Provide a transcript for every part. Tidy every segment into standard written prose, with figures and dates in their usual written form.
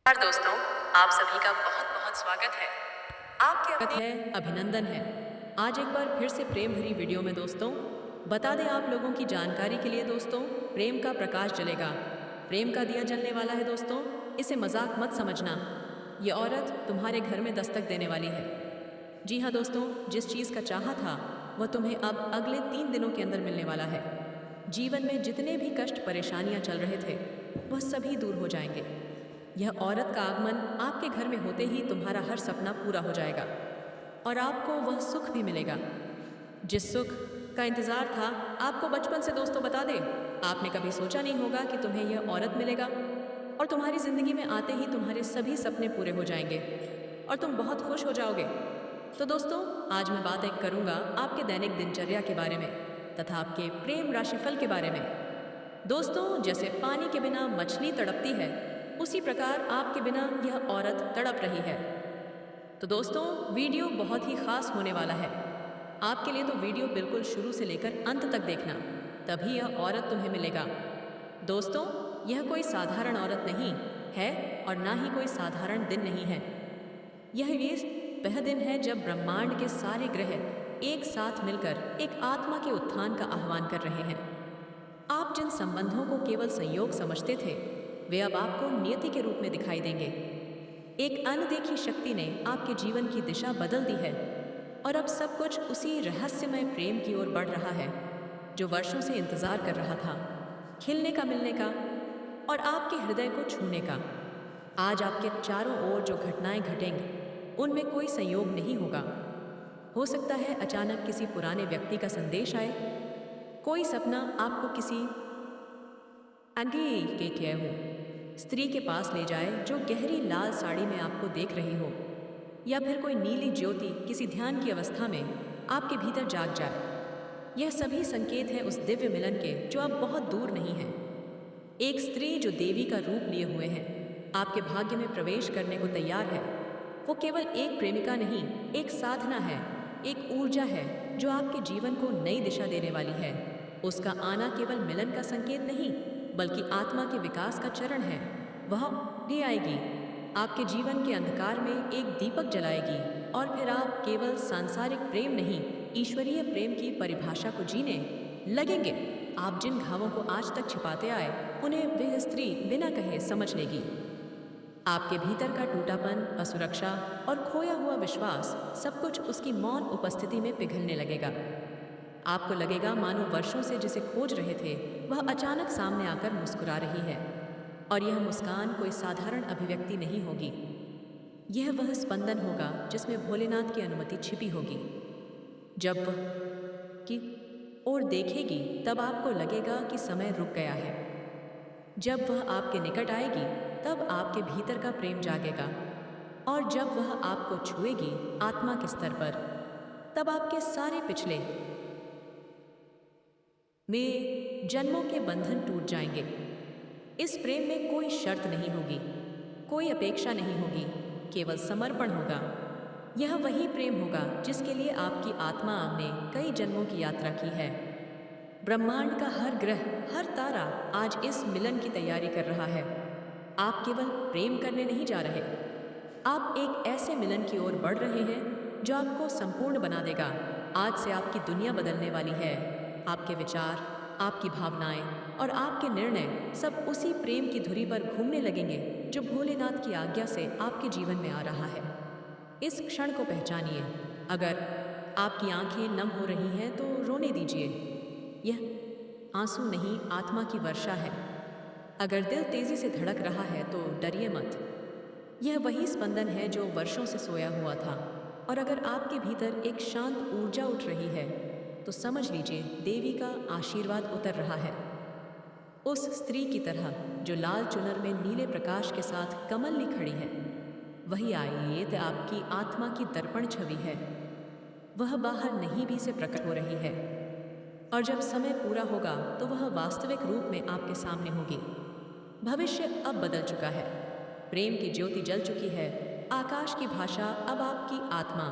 नमस्कार दोस्तों, आप सभी का बहुत बहुत स्वागत है आपके स्वागत अपने। है, अभिनंदन है। आज एक बार फिर से प्रेम भरी वीडियो में दोस्तों, बता दें आप लोगों की जानकारी के लिए दोस्तों, प्रेम का प्रकाश जलेगा। प्रेम का दिया जलने वाला है दोस्तों, इसे मजाक मत समझना। ये औरत तुम्हारे घर में दस्तक देने वाली है। जी हाँ दोस्तों, जिस चीज़ का चाहा था वह तुम्हें अब अगले 3 दिनों के अंदर मिलने वाला है। जीवन में जितने भी कष्ट परेशानियां चल रहे थे वह सभी दूर हो जाएंगे। यह औरत का आगमन आपके घर में होते ही तुम्हारा हर सपना पूरा हो जाएगा और आपको वह सुख भी मिलेगा जिस सुख का इंतजार था आपको बचपन से। दोस्तों बता दे, आपने कभी सोचा नहीं होगा कि तुम्हें यह औरत मिलेगा और तुम्हारी जिंदगी में आते ही तुम्हारे सभी सपने पूरे हो जाएंगे और तुम बहुत खुश हो जाओगे। तो दोस्तों, आज मैं बात एक करूंगा आपके दैनिक दिनचर्या के बारे में तथा आपके प्रेम राशिफल के बारे में। दोस्तों, जैसे पानी के बिना मछली तड़पती है, उसी प्रकार आपके बिना यह औरत तड़प रही है। तो दोस्तों, वीडियो बहुत ही खास होने वाला है आपके लिए, तो वीडियो बिल्कुल शुरू से लेकर अंत तक देखना, तभी यह औरत तुम्हें मिलेगा। दोस्तों, यह कोई साधारण औरत नहीं है और ना ही कोई साधारण दिन नहीं है। वह दिन है जब ब्रह्मांड के सारे ग्रह एक साथ मिलकर एक आत्मा के उत्थान का आह्वान कर रहे हैं। आप जिन संबंधों को केवल संयोग समझते थे, वे अब आपको नियति के रूप में दिखाई देंगे। एक अनदेखी शक्ति ने आपके जीवन की दिशा बदल दी है और अब सब कुछ उसी रहस्यमय प्रेम की ओर बढ़ रहा है जो वर्षों से इंतजार कर रहा था, खिलने का, मिलने का और आपके हृदय को छूने का। आज आपके चारों ओर जो घटनाएं घटेंगी, उनमें कोई संयोग नहीं होगा। हो सकता है अचानक किसी पुराने व्यक्ति का संदेश आए, कोई सपना आपको किसी के हो स्त्री के पास ले जाए जो गहरी लाल साड़ी में आपको देख रही हो, या फिर कोई नीली ज्योति किसी ध्यान की अवस्था में आपके भीतर जाग जाए। यह सभी संकेत हैं उस दिव्य मिलन के जो अब बहुत दूर नहीं है। एक स्त्री जो देवी का रूप लिए हुए है, आपके भाग्य में प्रवेश करने को तैयार है। वो केवल एक प्रेमिका नहीं, एक साधना है, एक ऊर्जा है जो आपके जीवन को नई दिशा देने वाली है। उसका आना केवल मिलन का संकेत नहीं, बल्कि आत्मा के विकास का चरण है। वह भी आएगी, आपके जीवन के अंधकार में एक दीपक जलाएगी और फिर आप केवल सांसारिक प्रेम नहीं, ईश्वरीय प्रेम की परिभाषा को जीने लगेंगे। आप जिन घावों को आज तक छिपाते आए, उन्हें वह स्त्री बिना कहे समझ लेगी। आपके भीतर का टूटापन, असुरक्षा और खोया हुआ विश्वास, सब कुछ उसकी मौन उपस्थिति में पिघलने लगेगा। आपको लगेगा मानो वर्षों से जिसे खोज रहे थे वह अचानक सामने आकर मुस्कुरा रही है। और यह मुस्कान कोई साधारण अभिव्यक्ति नहीं होगी, यह वह स्पंदन होगा जिसमें भोलेनाथ की अनुमति छिपी होगी। जब वह की ओर देखेगी तब आपको लगेगा कि समय रुक गया है। जब वह आपके निकट आएगी तब आपके भीतर का प्रेम जागेगा और जब वह आपको छुएगी आत्मा के स्तर पर, तब आपके सारे पिछले में जन्मों के बंधन टूट जाएंगे। इस प्रेम में कोई शर्त नहीं होगी, कोई अपेक्षा नहीं होगी, केवल समर्पण होगा। यह वही प्रेम होगा जिसके लिए आपकी आत्मा ने कई जन्मों की यात्रा की है। ब्रह्मांड का हर ग्रह, हर तारा आज इस मिलन की तैयारी कर रहा है। आप केवल प्रेम करने नहीं जा रहे, आप एक ऐसे मिलन की ओर बढ़ रहे हैं जो आपको संपूर्ण बना देगा। आज से आपकी दुनिया बदलने वाली है। आपके विचार, आपकी भावनाएं और आपके निर्णय सब उसी प्रेम की धुरी पर घूमने लगेंगे जो भोलेनाथ की आज्ञा से आपके जीवन में आ रहा है। इस क्षण को पहचानिए। अगर आपकी आंखें नम हो रही हैं तो रोने दीजिए, यह आंसू नहीं, आत्मा की वर्षा है। अगर दिल तेजी से धड़क रहा है तो डरिए मत, यह वही स्पंदन है जो वर्षों से सोया हुआ था। और अगर आपके भीतर एक शांत ऊर्जा उठ रही है तो समझ लीजिए देवी का आशीर्वाद उतर रहा है। उस स्त्री की तरह जो लाल चुनर में नीले प्रकाश के साथ कमल ली खड़ी है, वही आयत आपकी आत्मा की दर्पण छवि है। वह बाहर नहीं भी से प्रकट हो रही है और जब समय पूरा होगा तो वह वास्तविक रूप में आपके सामने होगी। भविष्य अब बदल चुका है, प्रेम की ज्योति जल चुकी है। आकाश की भाषा अब आपकी आत्मा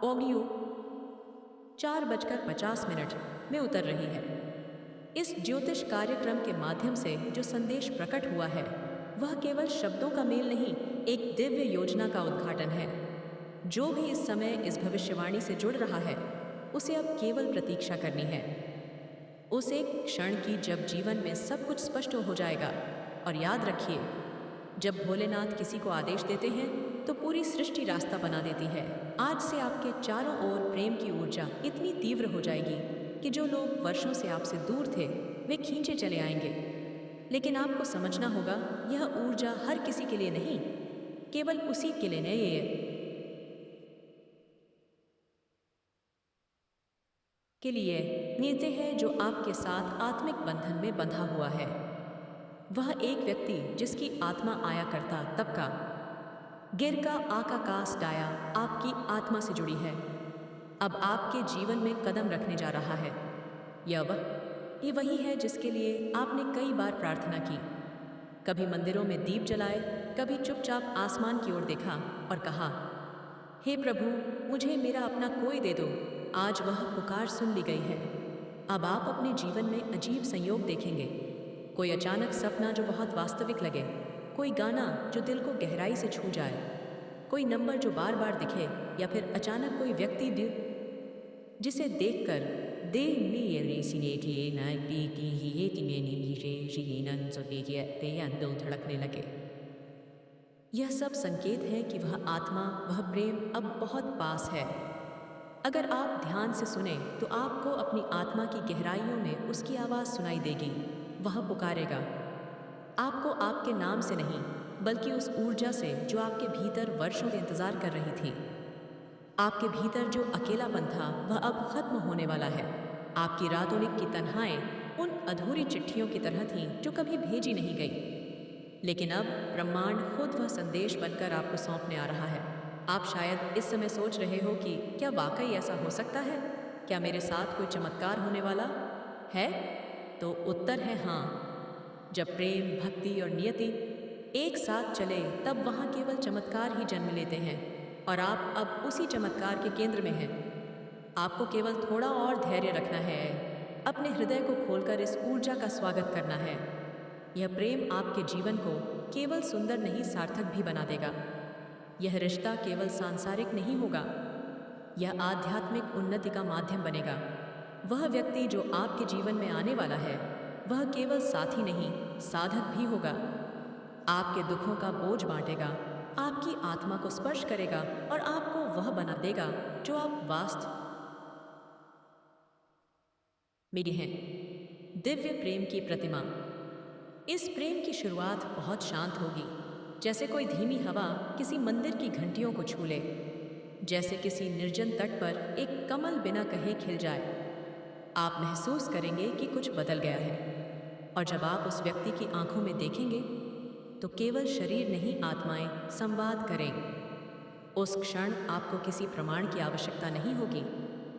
ओगियो 4:50 में उतर रही है। इस ज्योतिष कार्यक्रम के माध्यम से जो संदेश प्रकट हुआ है वह केवल शब्दों का मेल नहीं, एक दिव्य योजना का उद्घाटन है। जो भी इस समय इस भविष्यवाणी से जुड़ रहा है, उसे अब केवल प्रतीक्षा करनी है उस एक क्षण की जब जीवन में सब कुछ स्पष्ट हो जाएगा। और याद रखिए, जब भोलेनाथ किसी को आदेश देते हैं तो पूरी सृष्टि रास्ता बना देती है। आज से आपके चारों ओर प्रेम की ऊर्जा इतनी तीव्र हो जाएगी कि जो लोग वर्षों से आपसे दूर थे वे खींचे चले आएंगे। लेकिन आपको समझना होगा, यह ऊर्जा हर किसी के लिए नहीं, केवल उसी के लिए नहीं है के लिए नीति है जो आपके साथ आत्मिक बंधन में बंधा हुआ है। वह एक व्यक्ति जिसकी आत्मा आया करता तब का गिर का आकाकाश डाया आपकी आत्मा से जुड़ी है, अब आपके जीवन में कदम रखने जा रहा है। ये वही है जिसके लिए आपने कई बार प्रार्थना की, कभी मंदिरों में दीप जलाए, कभी चुपचाप आसमान की ओर देखा और कहा, हे प्रभु, मुझे मेरा अपना कोई दे दो। आज वह पुकार सुन ली गई है। अब आप अपने जीवन में अजीब संयोग देखेंगे, कोई अचानक सपना जो बहुत वास्तविक लगे, कोई गाना जो दिल को गहराई से छू जाए, कोई नंबर जो बार बार दिखे, या फिर अचानक कोई व्यक्ति जिसे देखकर देह में दिल धड़कने लगे। यह सब संकेत है कि वह आत्मा, वह प्रेम अब बहुत पास है। अगर आप ध्यान से सुने तो आपको अपनी आत्मा की गहराइयों में उसकी आवाज़ सुनाई देगी। वह पुकारेगा आपको आपके नाम से नहीं, बल्कि उस ऊर्जा से जो आपके भीतर वर्षों से इंतजार कर रही थी। आपके भीतर जो अकेलापन था वह अब खत्म होने वाला है। आपकी रातों की तन्हाएं उन अधूरी चिट्ठियों की तरह थीं जो कभी भेजी नहीं गई, लेकिन अब ब्रह्मांड खुद वह संदेश बनकर आपको सौंपने आ रहा है। आप शायद इस समय सोच रहे हो कि क्या वाकई ऐसा हो सकता है? क्या मेरे साथ कोई चमत्कार होने वाला है? तो उत्तर है हाँ। जब प्रेम, भक्ति और नियति एक साथ चले तब वहाँ केवल चमत्कार ही जन्म लेते हैं, और आप अब उसी चमत्कार के केंद्र में हैं। आपको केवल थोड़ा और धैर्य रखना है, अपने हृदय को खोलकर इस ऊर्जा का स्वागत करना है। यह प्रेम आपके जीवन को केवल सुंदर नहीं, सार्थक भी बना देगा। यह रिश्ता केवल सांसारिक नहीं होगा, यह आध्यात्मिक उन्नति का माध्यम बनेगा। वह व्यक्ति जो आपके जीवन में आने वाला है, वह केवल साथी नहीं, साधक भी होगा। आपके दुखों का बोझ बांटेगा, आपकी आत्मा को स्पर्श करेगा और आपको वह बना देगा जो आप वास्तव में हैं। दिव्य प्रेम की प्रतिमा। इस प्रेम की शुरुआत बहुत शांत होगी, जैसे कोई धीमी हवा किसी मंदिर की घंटियों को छू ले, जैसे किसी निर्जन तट पर एक कमल बिना कहे खिल जाए। आप महसूस करेंगे कि कुछ बदल गया है, और जब आप उस व्यक्ति की आंखों में देखेंगे तो केवल शरीर नहीं, आत्माएं संवाद करें। उस क्षण आपको किसी प्रमाण की आवश्यकता नहीं होगी,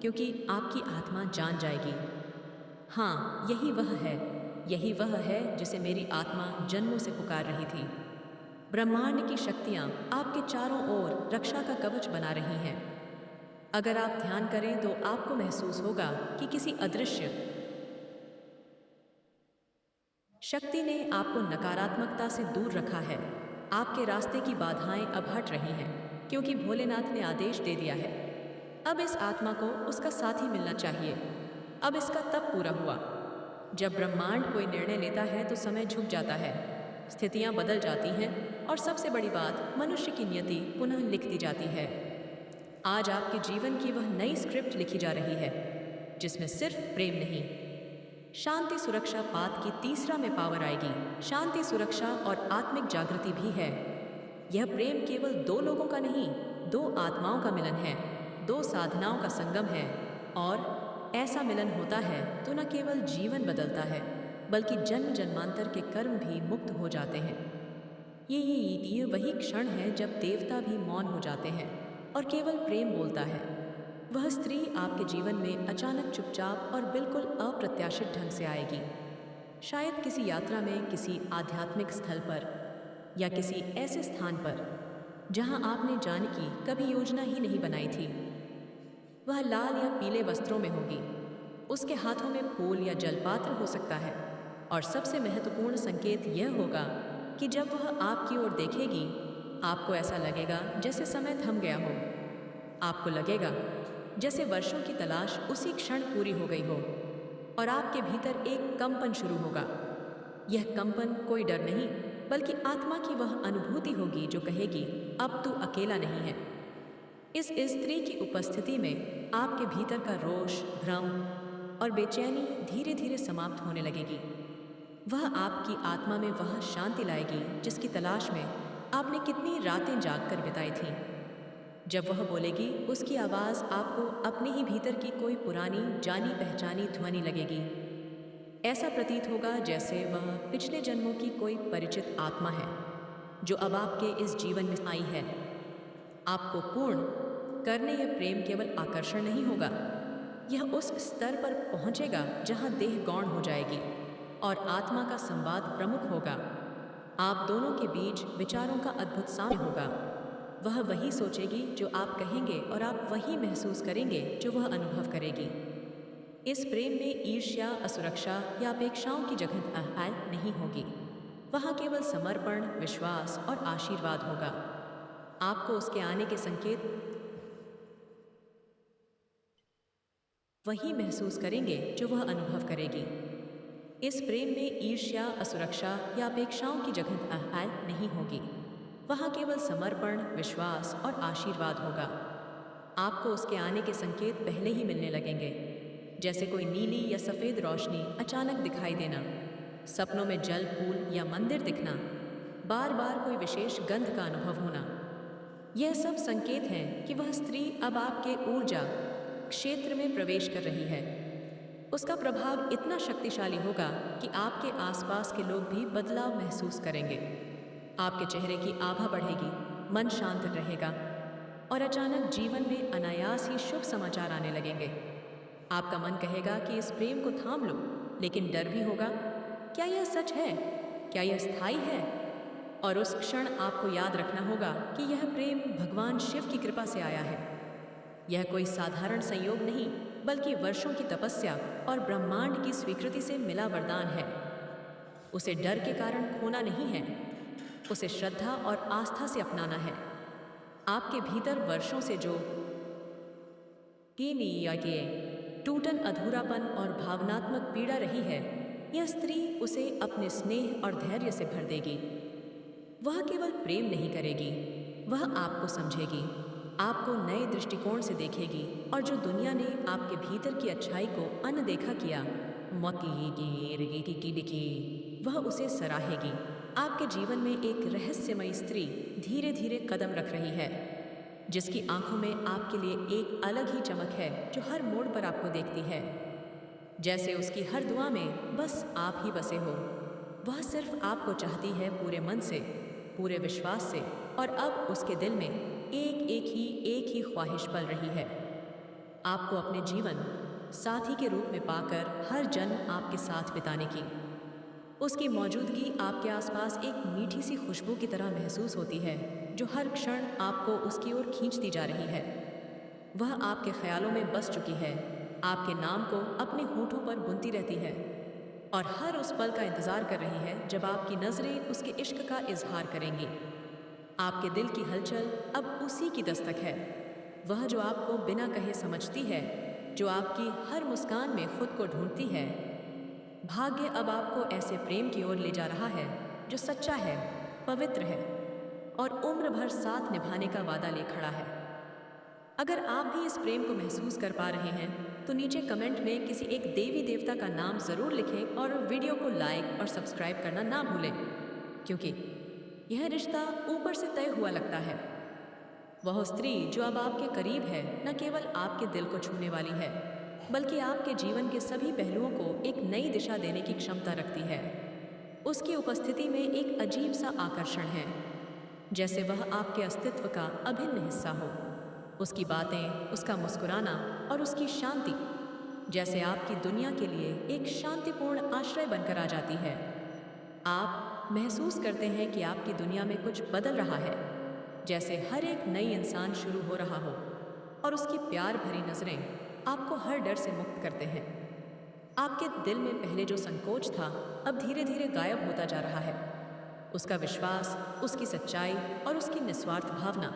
क्योंकि आपकी आत्मा जान जाएगी, हाँ, यही वह है जिसे मेरी आत्मा जन्मों से पुकार रही थी। ब्रह्मांड की शक्तियाँ आपके चारों ओर रक्षा का कवच बना रही हैं। अगर आप ध्यान करें तो आपको महसूस होगा कि किसी अदृश्य शक्ति ने आपको नकारात्मकता से दूर रखा है। आपके रास्ते की बाधाएं अब हट रही हैं, क्योंकि भोलेनाथ ने आदेश दे दिया है। अब इस आत्मा को उसका साथी मिलना चाहिए। अब इसका तब पूरा हुआ। जब ब्रह्मांड कोई निर्णय लेता है तो समय झुक जाता है, स्थितियां बदल जाती हैं, और सबसे बड़ी बात, मनुष्य की नियति पुनः लिख दी जाती है। आज आपके जीवन की वह नई स्क्रिप्ट लिखी जा रही है, जिसमें सिर्फ प्रेम नहीं, शांति सुरक्षा पात की तीसरा में पावर आएगी। शांति, सुरक्षा और आत्मिक जागृति भी है। यह प्रेम केवल दो लोगों का नहीं, दो आत्माओं का मिलन है, दो साधनाओं का संगम है। और ऐसा मिलन होता है तो न केवल जीवन बदलता है, बल्कि जन्म जन्मांतर के कर्म भी मुक्त हो जाते हैं। ये वही क्षण है जब देवता भी मौन हो जाते हैं और केवल प्रेम बोलता है। वह स्त्री आपके जीवन में अचानक, चुपचाप और बिल्कुल अप्रत्याशित ढंग से आएगी। शायद किसी यात्रा में, किसी आध्यात्मिक स्थल पर, या किसी ऐसे स्थान पर जहां आपने जाने की कभी योजना ही नहीं बनाई थी। वह लाल या पीले वस्त्रों में होगी, उसके हाथों में फूल या जलपात्र हो सकता है, और सबसे महत्वपूर्ण संकेत यह होगा कि जब वह आपकी ओर देखेगी, आपको ऐसा लगेगा जैसे समय थम गया हो। आपको लगेगा जैसे वर्षों की तलाश उसी क्षण पूरी हो गई हो और आपके भीतर एक कंपन शुरू होगा। यह कंपन कोई डर नहीं, बल्कि आत्मा की वह अनुभूति होगी जो कहेगी, अब तू अकेला नहीं है। इस स्त्री की उपस्थिति में आपके भीतर का रोष, भ्रम और बेचैनी धीरे धीरे समाप्त होने लगेगी। वह आपकी आत्मा में वह शांति लाएगी जिसकी तलाश में आपने कितनी रातें जागकर बिताई थीं। जब वह बोलेगी, उसकी आवाज़ आपको अपने ही भीतर की कोई पुरानी जानी पहचानी ध्वनि लगेगी। ऐसा प्रतीत होगा जैसे वह पिछले जन्मों की कोई परिचित आत्मा है जो अब आपके इस जीवन में आई है। आपको पूर्ण करने यह प्रेम केवल आकर्षण नहीं होगा, यह उस स्तर पर पहुंचेगा जहां देह गौण हो जाएगी और आत्मा का संवाद प्रमुख होगा। आप दोनों के बीच विचारों का अद्भुत साम्य होगा। वह वही सोचेगी जो आप कहेंगे और आप वही महसूस करेंगे जो वह अनुभव करेगी। इस प्रेम में ईर्ष्या, असुरक्षा या अपेक्षाओं की जगह नहीं होगी। वहाँ केवल समर्पण, विश्वास और आशीर्वाद होगा। आपको उसके आने के संकेत वही महसूस करेंगे जो वह अनुभव करेगी। इस प्रेम में ईर्ष्या, असुरक्षा या अपेक्षाओं की जगह नहीं होगी। वहाँ केवल समर्पण, विश्वास और आशीर्वाद होगा। आपको उसके आने के संकेत पहले ही मिलने लगेंगे, जैसे कोई नीली या सफ़ेद रोशनी अचानक दिखाई देना, सपनों में जल, फूल या मंदिर दिखना, बार बार कोई विशेष गंध का अनुभव होना। यह सब संकेत हैं कि वह स्त्री अब आपके ऊर्जा क्षेत्र में प्रवेश कर रही है। उसका प्रभाव इतना शक्तिशाली होगा कि आपके आसपास के लोग भी बदलाव महसूस करेंगे। आपके चेहरे की आभा बढ़ेगी, मन शांत रहेगा और अचानक जीवन में अनायास ही शुभ समाचार आने लगेंगे। आपका मन कहेगा कि इस प्रेम को थाम लो, लेकिन डर भी होगा, क्या यह सच है? क्या यह स्थायी है? और उस क्षण आपको याद रखना होगा कि यह प्रेम भगवान शिव की कृपा से आया है। यह कोई साधारण संयोग नहीं, बल्कि वर्षों की तपस्या और ब्रह्मांड की स्वीकृति से मिला वरदान है। उसे डर के कारण खोना नहीं है, उसे श्रद्धा और आस्था से अपनाना है। आपके भीतर वर्षों से जो टूटन, अधूरापन और भावनात्मक पीड़ा रही है, यह स्त्री उसे अपने स्नेह और धैर्य से भर देगी। वह केवल प्रेम नहीं करेगी, वह आपको समझेगी, आपको नए दृष्टिकोण से देखेगी और जो दुनिया ने आपके भीतर की अच्छाई को अनदेखा किया, वह उसे सराहेगी। आपके जीवन में एक रहस्यमयी स्त्री धीरे धीरे कदम रख रही है, जिसकी आंखों में आपके लिए एक अलग ही चमक है जो हर मोड़ पर आपको देखती है। जैसे उसकी हर दुआ में बस आप ही बसे हो। वह सिर्फ आपको चाहती है पूरे मन से, पूरे विश्वास से, और अब उसके दिल में एक ही ख्वाहिश पल रही है, आपको अपने जीवन साथी के रूप में पाकर हर जन्म आपके साथ बिताने की। उसकी मौजूदगी आपके आसपास एक मीठी सी खुशबू की तरह महसूस होती है जो हर क्षण आपको उसकी ओर खींचती जा रही है। वह आपके ख्यालों में बस चुकी है, आपके नाम को अपने होठों पर बुनती रहती है और हर उस पल का इंतज़ार कर रही है जब आपकी नज़रें उसके इश्क का इजहार करेंगी। आपके दिल की हलचल अब उसी की दस्तक है, वह जो आपको बिना कहे समझती है, जो आपकी हर मुस्कान में खुद को ढूंढती है। भाग्य अब आपको ऐसे प्रेम की ओर ले जा रहा है जो सच्चा है, पवित्र है और उम्र भर साथ निभाने का वादा ले खड़ा है। अगर आप भी इस प्रेम को महसूस कर पा रहे हैं तो नीचे कमेंट में किसी एक देवी देवता का नाम ज़रूर लिखें और वीडियो को लाइक और सब्सक्राइब करना ना भूलें, क्योंकि यह रिश्ता ऊपर से तय हुआ लगता है। वह स्त्री जो अब आपके करीब है न केवल आपके दिल को छूने वाली है, बल्कि आपके जीवन के सभी पहलुओं को एक नई दिशा देने की क्षमता रखती है। उसकी उपस्थिति में एक अजीब सा आकर्षण है, जैसे वह आपके अस्तित्व का अभिन्न हिस्सा हो। उसकी बातें, उसका मुस्कुराना और उसकी शांति जैसे आपकी दुनिया के लिए एक शांतिपूर्ण आश्रय बनकर आ जाती है। आप महसूस करते हैं कि आपकी दुनिया में कुछ बदल रहा है, जैसे हर एक नई इंसान शुरू हो रहा हो और उसकी प्यार भरी नज़रें आपको हर डर से मुक्त करते हैं। आपके दिल में पहले जो संकोच था अब धीरे धीरे गायब होता जा रहा है। उसका विश्वास, उसकी सच्चाई और उसकी निस्वार्थ भावना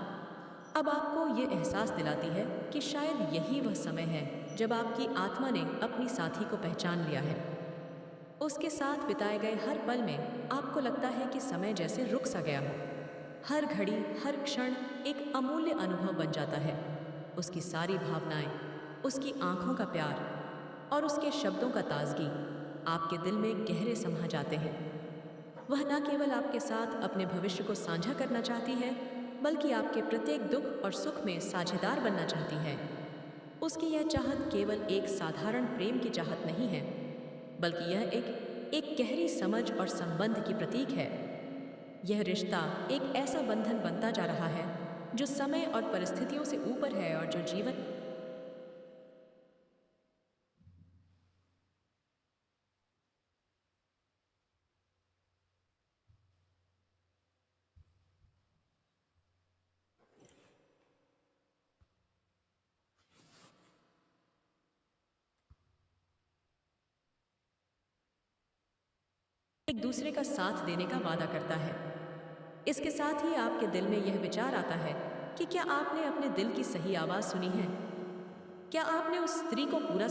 अब आपको ये एहसास दिलाती है कि शायद यही वह समय है जब आपकी आत्मा ने अपनी साथी को पहचान लिया है। उसके साथ बिताए गए हर पल में आपको लगता है कि समय जैसे रुक सा गया हो। हर घड़ी, हर क्षण एक अमूल्य अनुभव बन जाता है। उसकी सारी भावनाएं, उसकी आंखों का प्यार और उसके शब्दों का ताजगी आपके दिल में गहरे समा जाते हैं। वह न केवल आपके साथ अपने भविष्य को साझा करना चाहती है, बल्कि आपके प्रत्येक दुख और सुख में साझेदार बनना चाहती है। उसकी यह चाहत केवल एक साधारण प्रेम की चाहत नहीं है, बल्कि यह एक गहरी समझ और संबंध की प्रतीक है। यह रिश्ता एक ऐसा बंधन बनता जा रहा है जो समय और परिस्थितियों से ऊपर है और जो जीवन एक दूसरे का साथ देने का वादा करता है। इसके साथ ही आपके दिल में यह विचार आता है कि क्या आपने अपने दिल की सही आवाज़ सुनी है? क्या आपने उस स्त्री को पूरा